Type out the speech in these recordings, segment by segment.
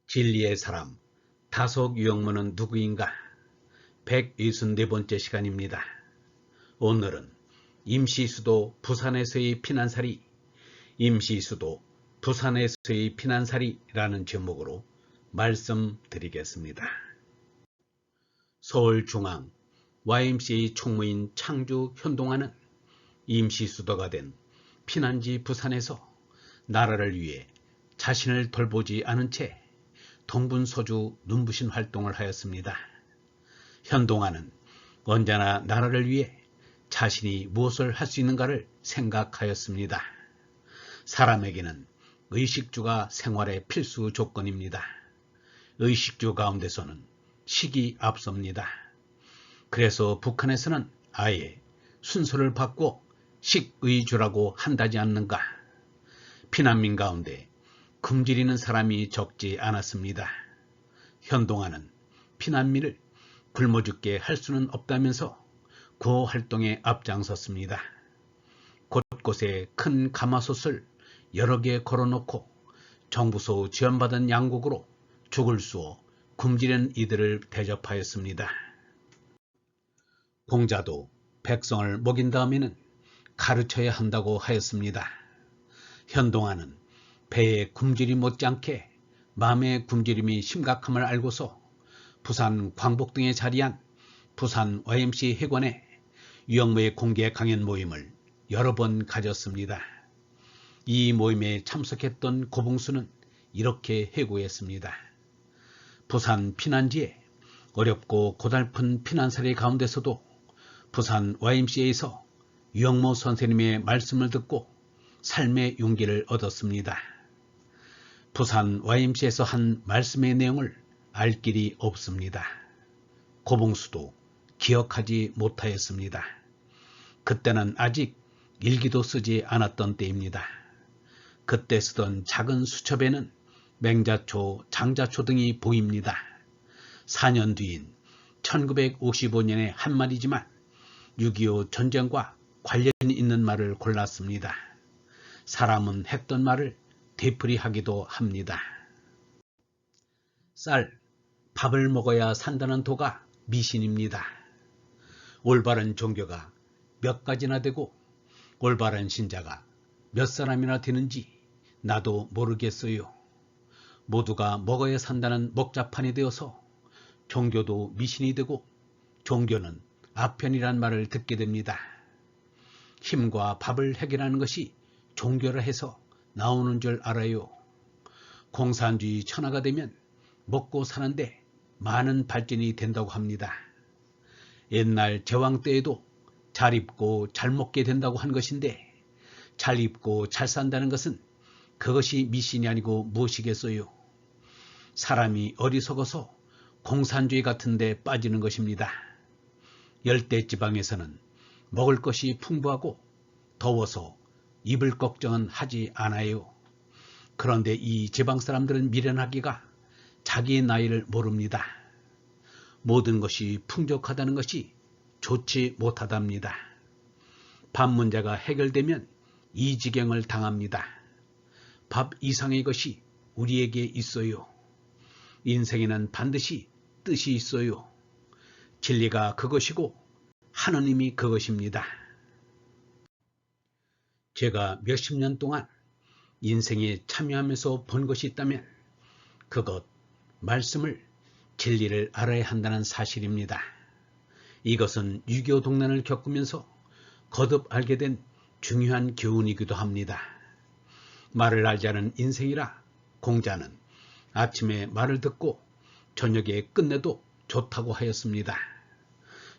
진리의 사람, 다속 유영모는 누구인가? 164번째 시간입니다. 오늘은 임시수도 부산에서의 피난살이, 임시수도 부산에서의 피난살이라는 제목으로 말씀드리겠습니다. 서울중앙 YMCA 총무인 창주 현동아는 임시수도가 된 피난지 부산에서 나라를 위해 자신을 돌보지 않은 채 동분서주 눈부신 활동을 하였습니다. 현동아는 언제나 나라를 위해 자신이 무엇을 할 수 있는가를 생각하였습니다. 사람에게는 의식주가 생활의 필수 조건입니다. 의식주 가운데서는 식이 앞섭니다. 그래서 북한에서는 아예 순서를 바꿔 식의주라고 한다지 않는가. 피난민 가운데 굶주리는 사람이 적지 않았습니다. 현동아는 피난민을 굶어 죽게 할 수는 없다면서 구호 활동에 앞장섰습니다. 곳곳에 큰 가마솥을 여러 개 걸어놓고 정부소 지원받은 양국으로 죽을 쏘어 굶주리는 이들을 대접하였습니다. 공자도 백성을 먹인 다음에는 가르쳐야 한다고 하였습니다. 현동아는 배의 굶주림 못지않게 마음의 굶주림이 심각함을 알고서 부산 광복동에 자리한 부산 YMCA 회관에 유영모의 공개 강연 모임을 여러 번 가졌습니다. 이 모임에 참석했던 고봉수는 이렇게 회고했습니다. 부산 피난지에 어렵고 고달픈 피난살이 가운데서도 부산 YMCA에서 유영모 선생님의 말씀을 듣고 삶의 용기를 얻었습니다. 부산 YMCA에서 한 말씀의 내용을 알 길이 없습니다. 고봉수도 기억하지 못하였습니다. 그때는 아직 일기도 쓰지 않았던 때입니다. 그때 쓰던 작은 수첩에는 맹자초, 장자초 등이 보입니다. 4년 뒤인 1955년의 한 말이지만 6.25 전쟁과 관련이 있는 말을 골랐습니다. 사람은 했던 말을 되풀이하기도 합니다. 쌀, 밥을 먹어야 산다는 도가 미신입니다. 올바른 종교가 몇 가지나 되고 올바른 신자가 몇 사람이나 되는지 나도 모르겠어요. 모두가 먹어야 산다는 먹자판이 되어서 종교도 미신이 되고 종교는 아편이란 말을 듣게 됩니다. 힘과 밥을 해결하는 것이 종교라 해서 나오는 줄 알아요. 공산주의 천하가 되면 먹고 사는데 많은 발전이 된다고 합니다. 옛날 제왕 때에도 잘 입고 잘 먹게 된다고 한 것인데 잘 입고 잘 산다는 것은 그것이 미신이 아니고 무엇이겠어요. 사람이 어리석어서 공산주의 같은 데 빠지는 것입니다. 열대지방에서는 먹을 것이 풍부하고 더워서 입을 걱정은 하지 않아요. 그런데 이 지방 사람들은 미련하기가 자기의 나이를 모릅니다. 모든 것이 풍족하다는 것이 좋지 못하답니다. 밥 문제가 해결되면 이 지경을 당합니다. 밥 이상의 것이 우리에게 있어요. 인생에는 반드시 뜻이 있어요. 진리가 그것이고 하느님이 그것입니다. 제가 몇십 년 동안 인생에 참여하면서 본 것이 있다면 그것, 말씀을, 진리를 알아야 한다는 사실입니다. 이것은 6.25 동란을 겪으면서 거듭 알게 된 중요한 교훈이기도 합니다. 말을 알지 않은 인생이라 공자는 아침에 말을 듣고 저녁에 끝내도 좋다고 하였습니다.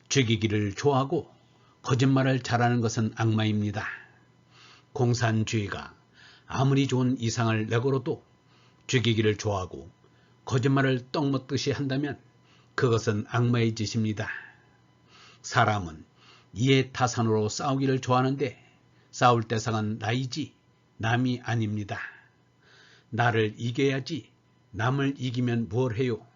죽이기를 좋아하고 거짓말을 잘하는 것은 악마입니다. 공산주의가 아무리 좋은 이상을 내걸어도 죽이기를 좋아하고 거짓말을 떡 먹듯이 한다면 그것은 악마의 짓입니다. 사람은 이해타산으로 싸우기를 좋아하는데 싸울 대상은 나이지 남이 아닙니다. 나를 이겨야지 남을 이기면 뭘 해요.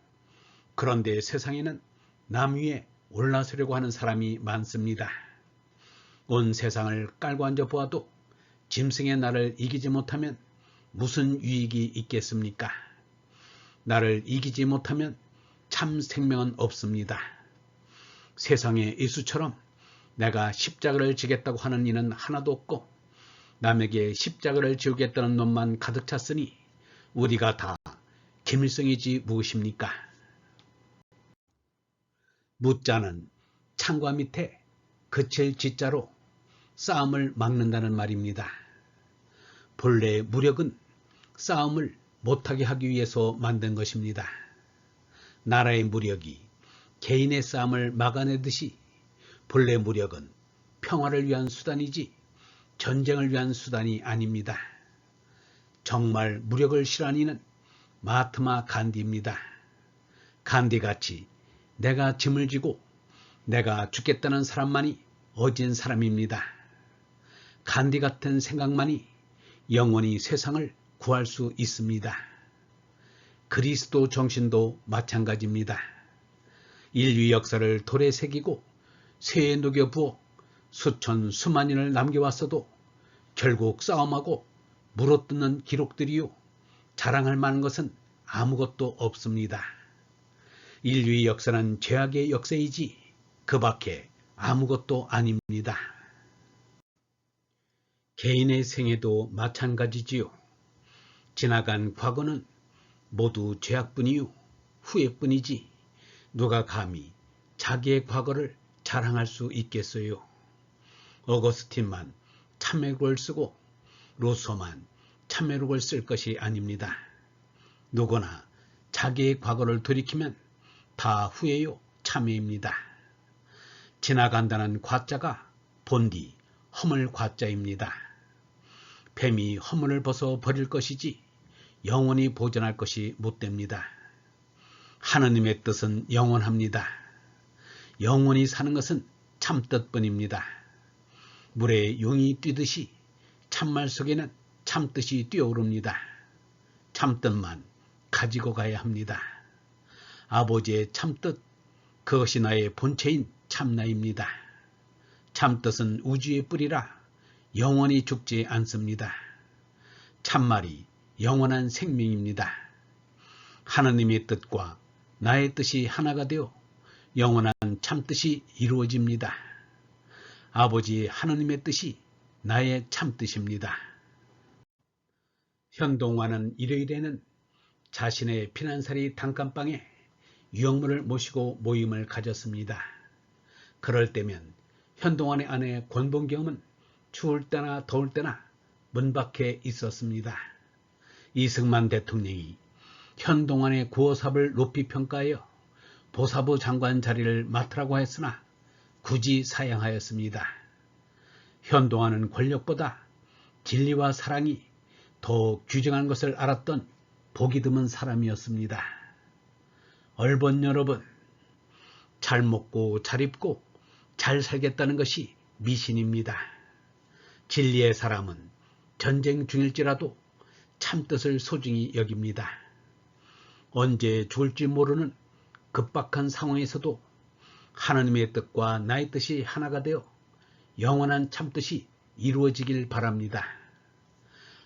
그런데 세상에는 남 위에 올라서려고 하는 사람이 많습니다. 온 세상을 깔고 앉아 보아도 짐승의 나를 이기지 못하면 무슨 유익이 있겠습니까? 나를 이기지 못하면 참 생명은 없습니다. 세상에 예수처럼 내가 십자가를 지겠다고 하는 이는 하나도 없고 남에게 십자가를 지우겠다는 놈만 가득 찼으니 우리가 다 김일성이지 무엇입니까? 무자는 창과 밑에 그칠 지자로 싸움을 막는다는 말입니다. 본래 무력은 싸움을 못하게 하기 위해서 만든 것입니다. 나라의 무력이 개인의 싸움을 막아내듯이 본래 무력은 평화를 위한 수단이지 전쟁을 위한 수단이 아닙니다. 정말 무력을 싫어하는 이는 마하트마 간디입니다. 간디같이 내가 짐을 지고 내가 죽겠다는 사람만이 어진 사람입니다. 간디 같은 생각만이 영원히 세상을 구할 수 있습니다. 그리스도 정신도 마찬가지입니다. 인류 역사를 돌에 새기고 쇠에 녹여 부어 수천 수만년을 남겨왔어도 결국 싸움하고 물어뜯는 기록들이요 자랑할 만한 것은 아무것도 없습니다. 인류의 역사는 죄악의 역사이지 그 밖에 아무것도 아닙니다. 개인의 생애도 마찬가지지요. 지나간 과거는 모두 죄악뿐이요 후회뿐이지 누가 감히 자기의 과거를 자랑할 수 있겠어요. 어거스틴만 참회록을 쓰고 루소만 참회록을 쓸 것이 아닙니다. 누구나 자기의 과거를 돌이키면 다 후회요 참회입니다. 지나간다는 과자가 본디 허물 과자입니다. 뱀이 허물을 벗어 버릴 것이지 영원히 보존할 것이 못됩니다. 하느님의 뜻은 영원합니다. 영원히 사는 것은 참뜻뿐입니다. 물에 용이 뛰듯이 참말 속에는 참뜻이 뛰어오릅니다. 참뜻만 가지고 가야 합니다. 아버지의 참뜻, 그것이 나의 본체인 참나입니다. 참뜻은 우주의 뿌리라 영원히 죽지 않습니다. 참말이 영원한 생명입니다. 하나님의 뜻과 나의 뜻이 하나가 되어 영원한 참뜻이 이루어집니다. 아버지 하나님의 뜻이 나의 참뜻입니다. 현동화는 일요일에는 자신의 피난살이 단칸방에 유영무를 모시고 모임을 가졌습니다. 그럴 때면 현동환의 아내 권봉경은 추울 때나 더울 때나 문 밖에 있었습니다. 이승만 대통령이 현동환의 구호삽을 높이 평가하여 보사부 장관 자리를 맡으라고 했으나 굳이 사양하였습니다. 현동환은 권력보다 진리와 사랑이 더 귀중한 것을 알았던 보기 드문 사람이었습니다. 얼본 여러분, 잘 먹고 잘 입고 잘 살겠다는 것이 미신입니다. 진리의 사람은 전쟁 중일지라도 참뜻을 소중히 여깁니다. 언제 죽을지 모르는 급박한 상황에서도 하나님의 뜻과 나의 뜻이 하나가 되어 영원한 참뜻이 이루어지길 바랍니다.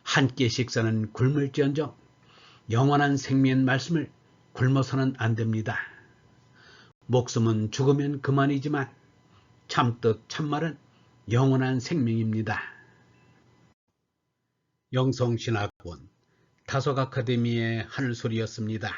한 끼 식사는 굶을지언정 영원한 생명의 말씀을 굶어서는 안 됩니다. 목숨은 죽으면 그만이지만 참뜻 참말은 영원한 생명입니다. 영성신학원 다속 아카데미의 하늘소리였습니다.